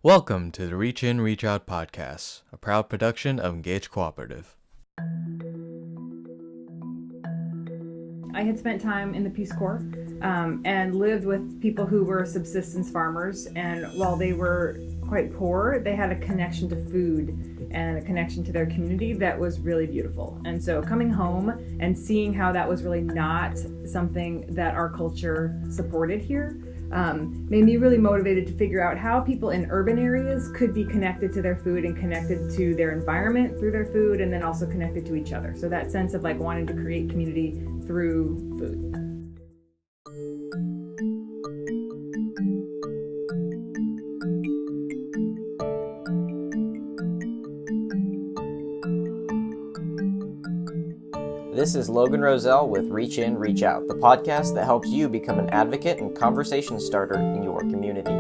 Welcome to the Reach In, Reach Out podcast, a proud production of Engage Cooperative. I had spent time in the Peace Corps and lived with people who were subsistence farmers, and while they were quite poor, they had a connection to food and a connection to their community that was really beautiful. And so coming home and seeing how that was really not something that our culture supported here made me really motivated to figure out how people in urban areas could be connected to their food and connected to their environment through their food, and then also connected to each other. So that sense of like wanting to create community through food. This is Logan Rosell with Reach In, Reach Out, the podcast that helps you become an advocate and conversation starter in your community.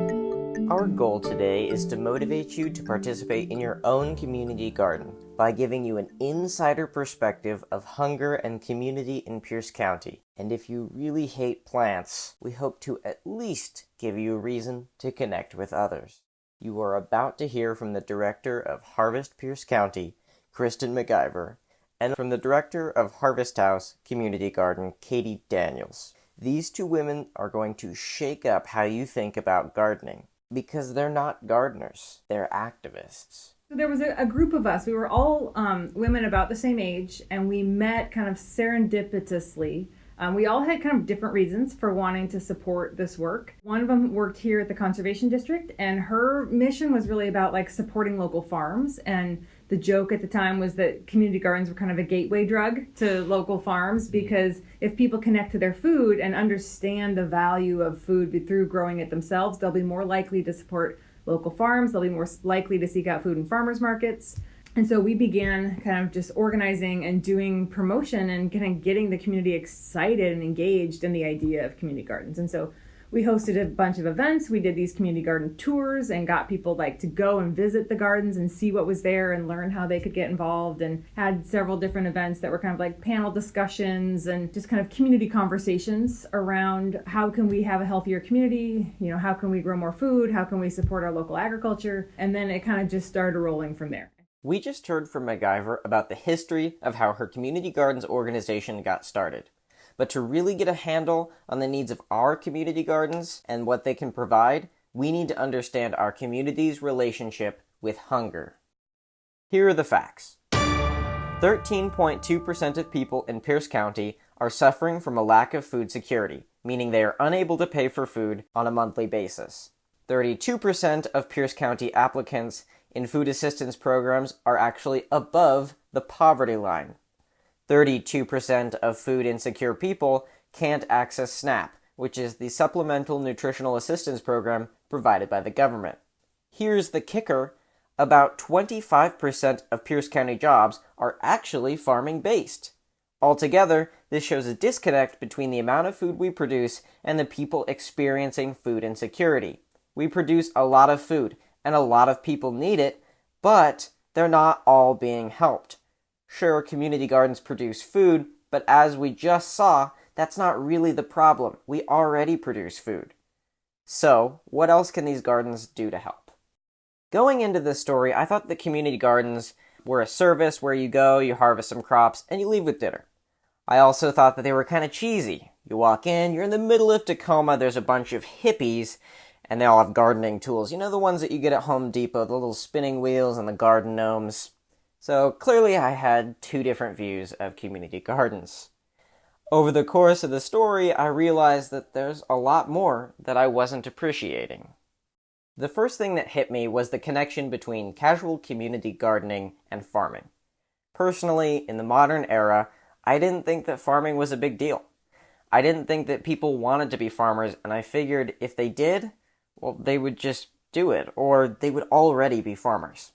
Our goal today is to motivate you to participate in your own community garden by giving you an insider perspective of hunger and community in Pierce County. And if you really hate plants, we hope to at least give you a reason to connect with others. You are about to hear from the Director of Harvest Pierce County, Kristin McIvor, and from the Director of Harvest House Community Garden, Katie Daniels. These two women are going to shake up how you think about gardening, because they're not gardeners, they're activists. There was a group of us. We were all women about the same age, and we met kind of serendipitously. We all had kind of different reasons for wanting to support this work. One of them worked here at the Conservation District, and her mission was really about like supporting local farms. And the joke at the time was that community gardens were kind of a gateway drug to local farms, because if people connect to their food and understand the value of food through growing it themselves, they'll be more likely to support local farms. They'll be more likely to seek out food in farmers markets. And so we began kind of just organizing and doing promotion and kind of getting the community excited and engaged in the idea of community gardens. And so we hosted a bunch of events. We did these community garden tours and got people like to go and visit the gardens and see what was there and learn how they could get involved, and had several different events that were kind of like panel discussions and just kind of community conversations around how can we have a healthier community, how can we grow more food, how can we support our local agriculture, and then it kind of just started rolling from there. We just heard from McIvor about the history of how her community gardens organization got started. But to really get a handle on the needs of our community gardens and what they can provide, we need to understand our community's relationship with hunger. Here are the facts. 13.2% of people in Pierce County are suffering from a lack of food security, meaning they are unable to pay for food on a monthly basis. 32% of Pierce County applicants in food assistance programs are actually above the poverty line. 32% of food insecure people can't access SNAP, which is the Supplemental Nutritional Assistance Program provided by the government. Here's the kicker: about 25% of Pierce County jobs are actually farming-based. Altogether, this shows a disconnect between the amount of food we produce and the people experiencing food insecurity. We produce a lot of food, and a lot of people need it, but they're not all being helped. Sure, community gardens produce food, but as we just saw, that's not really the problem. We already produce food. So, what else can these gardens do to help? Going into this story, I thought that community gardens were a service where you go, you harvest some crops, and you leave with dinner. I also thought that they were kind of cheesy. You walk in, you're in the middle of Tacoma, there's a bunch of hippies, and they all have gardening tools. You know, the ones that you get at Home Depot, the little spinning wheels and the garden gnomes. So clearly I had two different views of community gardens. Over the course of the story, I realized that there's a lot more that I wasn't appreciating. The first thing that hit me was the connection between casual community gardening and farming. Personally, in the modern era, I didn't think that farming was a big deal. I didn't think that people wanted to be farmers, and I figured if they did, well, they would just do it, or they would already be farmers.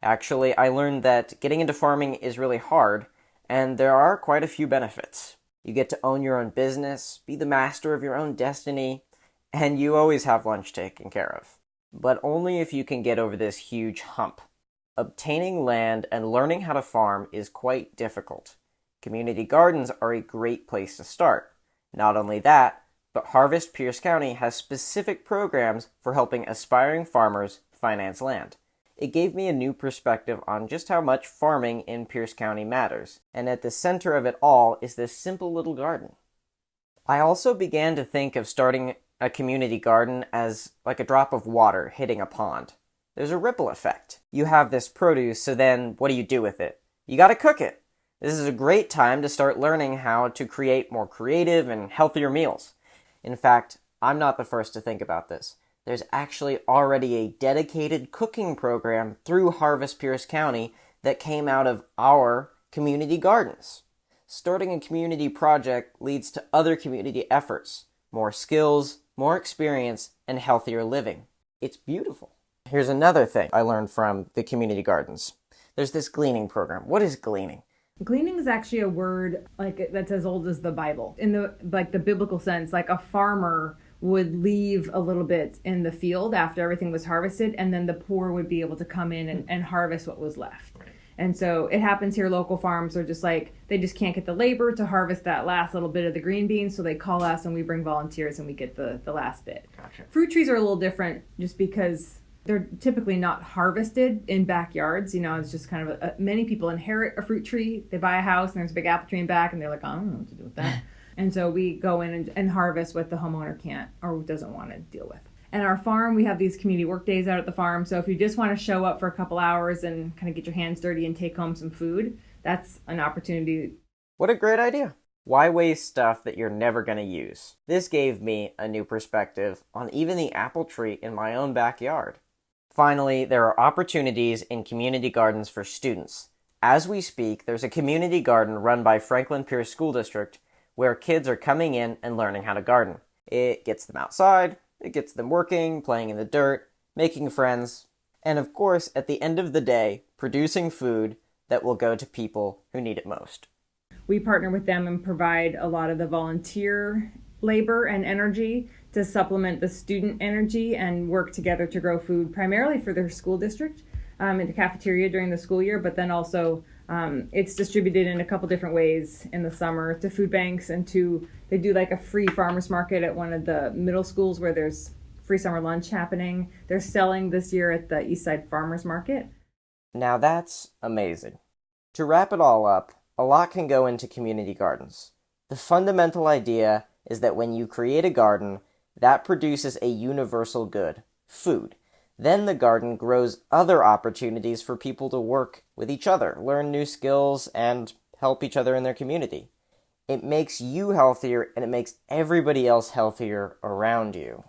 Actually, I learned that getting into farming is really hard, and there are quite a few benefits. You get to own your own business, be the master of your own destiny, and you always have lunch taken care of. But only if you can get over this huge hump. Obtaining land and learning how to farm is quite difficult. Community gardens are a great place to start. Not only that, but Harvest Pierce County has specific programs for helping aspiring farmers finance land. It gave me a new perspective on just how much farming in Pierce County matters, and at the center of it all is this simple little garden. I also began to think of starting a community garden as like a drop of water hitting a pond. There's a ripple effect. You have this produce, so then what do you do with it? You gotta cook it. This is a great time to start learning how to create more creative and healthier meals. In fact, I'm not the first to think about this. There's actually already a dedicated cooking program through Harvest Pierce County that came out of our community gardens. Starting a community project leads to other community efforts, more skills, more experience, and healthier living. It's beautiful. Here's another thing I learned from the community gardens. There's this gleaning program. What is gleaning? Gleaning is actually a word that's as old as the Bible. In the biblical sense, like a farmer would leave a little bit in the field after everything was harvested, and then the poor would be able to come in and harvest what was left. And so it happens here. Local farms are just like, they just can't get the labor to harvest that last little bit of the green beans, so they call us and we bring volunteers and we get the last bit. Gotcha. Fruit trees are a little different just because they're typically not harvested in backyards. You know, it's just kind of many people inherit a fruit tree. They buy a house and there's a big apple tree in back and they're like, I don't know what to do with that. And so we go in and harvest what the homeowner can't or doesn't want to deal with. And our farm, we have these community work days out at the farm. So if you just want to show up for a couple hours and kind of get your hands dirty and take home some food, that's an opportunity. What a great idea. Why waste stuff that you're never going to use? This gave me a new perspective on even the apple tree in my own backyard. Finally, there are opportunities in community gardens for students. As we speak, there's a community garden run by Franklin Pierce School District where kids are coming in and learning how to garden. It gets them outside, it gets them working, playing in the dirt, making friends, and of course, at the end of the day, producing food that will go to people who need it most. We partner with them and provide a lot of the volunteer labor and energy to supplement the student energy and work together to grow food primarily for their school district in the cafeteria during the school year, but then also it's distributed in a couple different ways in the summer to food banks and they do like a free farmers market at one of the middle schools where there's free summer lunch happening. They're selling this year at the Eastside Farmers Market. Now that's amazing. To wrap it all up, a lot can go into community gardens. The fundamental idea is that when you create a garden, that produces a universal good, food. Then the garden grows other opportunities for people to work with each other, learn new skills, and help each other in their community. It makes you healthier, and it makes everybody else healthier around you.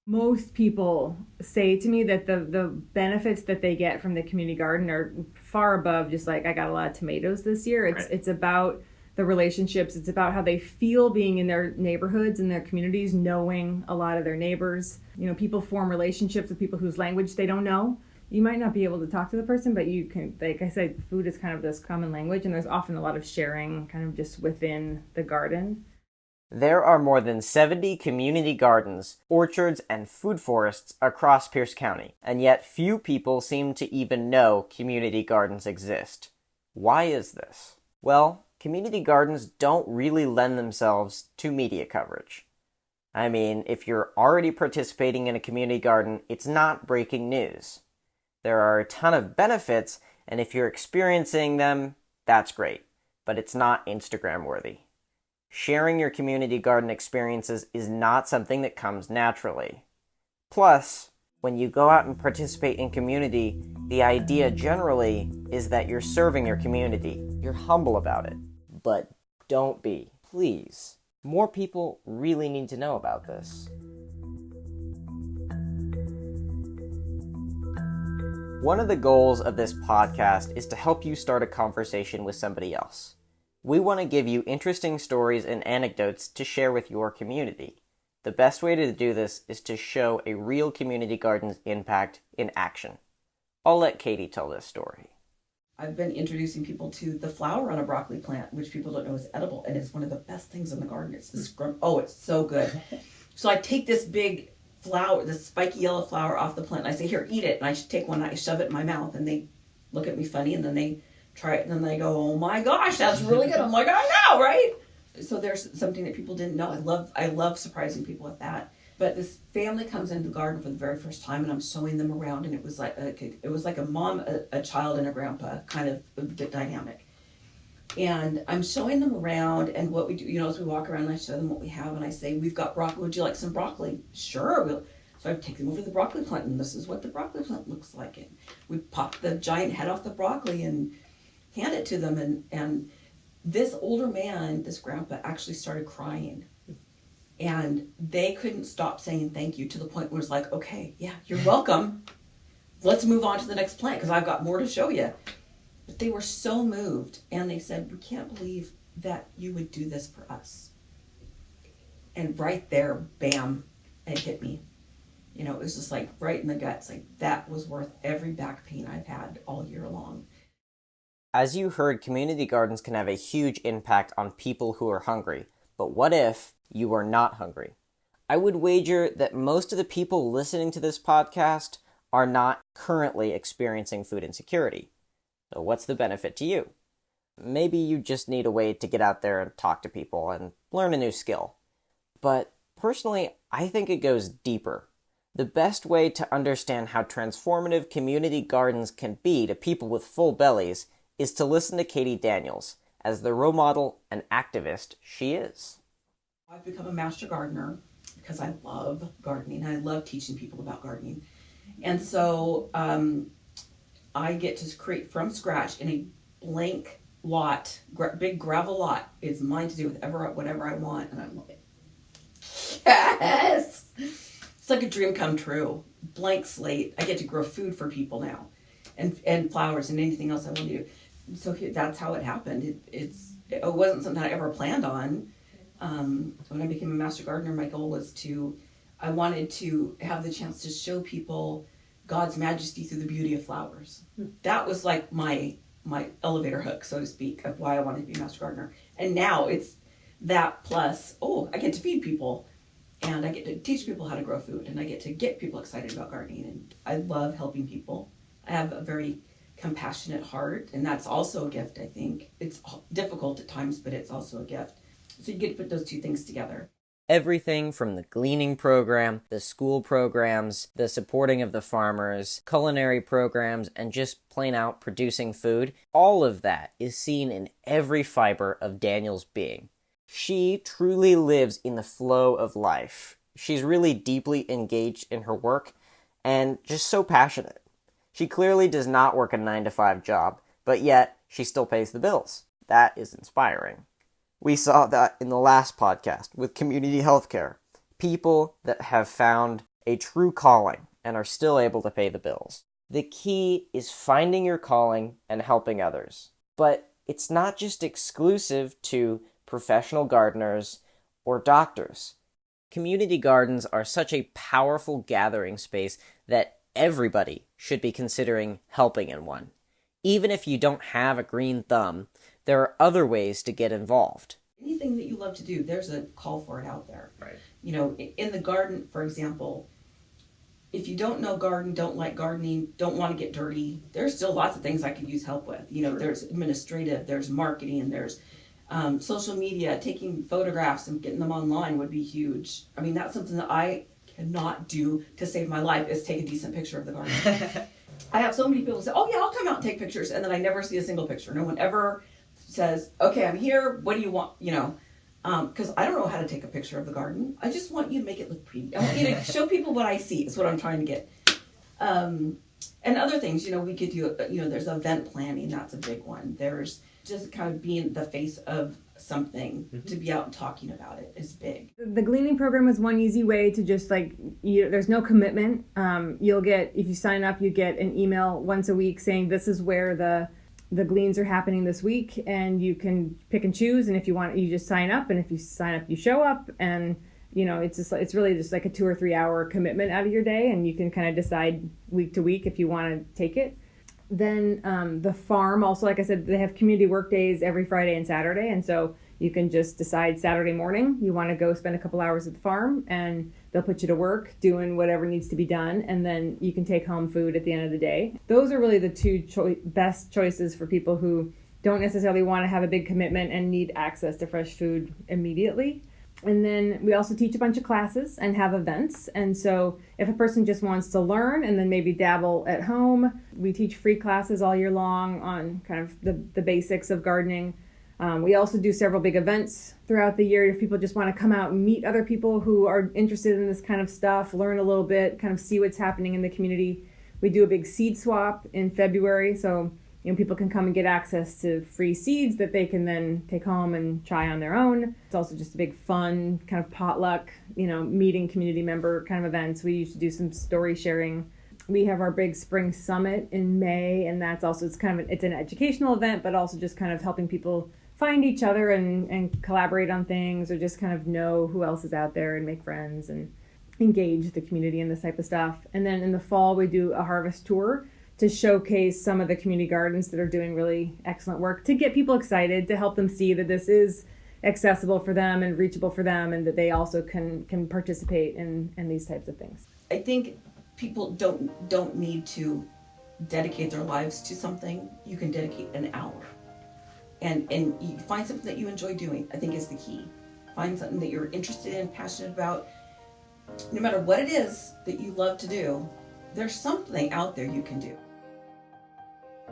Most people say to me that the benefits that they get from the community garden are far above just like, I got a lot of tomatoes this year. It's about the relationships. It's about how they feel being in their neighborhoods and their communities, knowing a lot of their neighbors. You know, people form relationships with people whose language they don't know. You might not be able to talk to the person, but you can, like I said, food is kind of this common language, and there's often a lot of sharing kind of just within the garden. There are more than 70 community gardens, orchards, and food forests across Pierce County, and yet few people seem to even know community gardens exist. Why is this? Well, community gardens don't really lend themselves to media coverage. I mean, if you're already participating in a community garden, it's not breaking news. There are a ton of benefits, and if you're experiencing them, that's great, but it's not Instagram worthy. Sharing your community garden experiences is not something that comes naturally. Plus, when you go out and participate in community, the idea generally is that you're serving your community. You're humble about it. But don't be, please. More people really need to know about this. One of the goals of this podcast is to help you start a conversation with somebody else. We want to give you interesting stories and anecdotes to share with your community. The best way to do this is to show a real community garden's impact in action. I'll let Katie tell this story. I've been introducing people to the flower on a broccoli plant, which people don't know is edible, and it's one of the best things in the garden. It's this it's so good. So I take this big flower, this spiky yellow flower off the plant, and I say, here, eat it. And I take one, and I shove it in my mouth, and they look at me funny, and then they try it, and then they go, oh my gosh, that's really good. I'm like, I know, right? So there's something that people didn't know. I love surprising people with that. But this family comes into the garden for the very first time, and I'm showing them around, and it was like a mom, a child, and a grandpa kind of dynamic. And I'm showing them around, and what we do, as we walk around, I show them what we have, and I say, "We've got broccoli. Would you like some broccoli?" "Sure." So I take them over to the broccoli plant, and this is what the broccoli plant looks like. And we pop the giant head off the broccoli and hand it to them, and this older man, this grandpa, actually started crying. And they couldn't stop saying thank you, to the point where it was like, "Okay, yeah, you're welcome. Let's move on to the next plant because I've got more to show you." But they were so moved, and they said, "We can't believe that you would do this for us." And right there, bam, it hit me. It was just like right in the guts. Like, that was worth every back pain I've had all year long. As you heard, community gardens can have a huge impact on people who are hungry. But what if you are not hungry? I would wager that most of the people listening to this podcast are not currently experiencing food insecurity. So what's the benefit to you? Maybe you just need a way to get out there and talk to people and learn a new skill. But personally, I think it goes deeper. The best way to understand how transformative community gardens can be to people with full bellies is to listen to Katie Daniels as the role model and activist she is. I've become a master gardener because I love gardening. I love teaching people about gardening. And so I get to create from scratch in a blank lot, big gravel lot. It's mine to do with whatever I want, and I'm like, yes! It's like a dream come true. Blank slate. I get to grow food for people now, and flowers and anything else I want to do. So that's how it happened. It wasn't something I ever planned on. When I became a master gardener, my goal was I wanted to have the chance to show people God's majesty through the beauty of flowers. That was like my elevator hook, so to speak, of why I wanted to be a master gardener. And now it's that plus, I get to feed people, and I get to teach people how to grow food, and I get to get people excited about gardening, and I love helping people. I have a very compassionate heart, and that's also a gift, I think. It's difficult at times, but it's also a gift. So you get to put those two things together. Everything from the gleaning program, the school programs, the supporting of the farmers, culinary programs, and just plain out producing food, all of that is seen in every fiber of Daniel's being. She truly lives in the flow of life. She's really deeply engaged in her work and just so passionate. She clearly does not work a 9-to-5 job, but yet she still pays the bills. That is inspiring. We saw that in the last podcast with community healthcare. People that have found a true calling and are still able to pay the bills. The key is finding your calling and helping others. But it's not just exclusive to professional gardeners or doctors. Community gardens are such a powerful gathering space that everybody should be considering helping in one. Even if you don't have a green thumb, there are other ways to get involved. Anything that you love to do, there's a call for it out there. Right. In the garden, for example, if you don't know garden, don't like gardening, don't want to get dirty, there's still lots of things I could use help with. There's administrative, there's marketing, there's social media, taking photographs and getting them online would be huge. I mean, that's something that I cannot do to save my life, is take a decent picture of the garden. I have so many people say, "Oh yeah, I'll come out and take pictures," and then I never see a single picture. No one ever says, "Okay, I'm here. What do you want?" Because I don't know how to take a picture of the garden. I just want you to make it look pretty. I want you to show people what I see. Is what I'm trying to get. And other things, we could do. There's event planning. That's a big one. There's just kind of being the face of something, to be out and talking about it is big. The gleaning program is one easy way to just there's no commitment. You'll get, if you sign up, you get an email once a week saying this is where the gleans are happening this week, and you can pick and choose. And if you want, you just sign up, and if you sign up, you show up, and it's really just like a 2 or 3 hour commitment out of your day, and you can kind of decide week to week if you want to take it. Then the farm also, like I said, they have community work days every Friday and Saturday, and so you can just decide Saturday morning you want to go spend a couple hours at the farm, and they'll put you to work doing whatever needs to be done, and then you can take home food at the end of the day. Those are really the two best choices for people who don't necessarily want to have a big commitment and need access to fresh food immediately. And then we also teach a bunch of classes and have events. And so if a person just wants to learn and then maybe dabble at home, we teach free classes all year long on kind of the basics of gardening. We also do several big events throughout the year if people just want to come out and meet other people who are interested in this kind of stuff, learn a little bit, kind of see what's happening in the community. We do a big seed swap in February, so people can come and get access to free seeds that they can then take home and try on their own. It's also just a big fun kind of potluck, meeting community member kind of events. We used to do some story sharing. We have our big spring summit in May, and that's also, it's an educational event, but also just kind of helping people find each other and collaborate on things, or just kind of know who else is out there and make friends and engage the community in this type of stuff. And then in the fall, we do a harvest tour to showcase some of the community gardens that are doing really excellent work, to get people excited, to help them see that this is accessible for them and reachable for them, and that they also can participate in these types of things. I think people don't need to dedicate their lives to something. You can dedicate an hour. And you find something that you enjoy doing, I think is the key. Find something that you're interested in, passionate about. No matter what it is that you love to do, there's something out there you can do.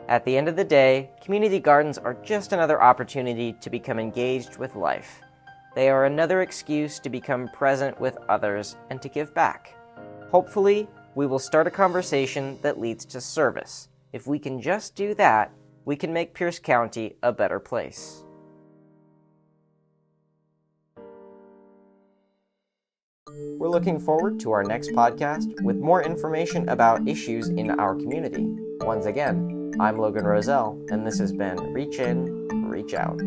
At the end of the day, community gardens are just another opportunity to become engaged with life. They are another excuse to become present with others and to give back. Hopefully, we will start a conversation that leads to service. If we can just do that, we can make Pierce County a better place. We're looking forward to our next podcast with more information about issues in our community. Once again, I'm Logan Rosell, and this has been Reach In, Reach Out.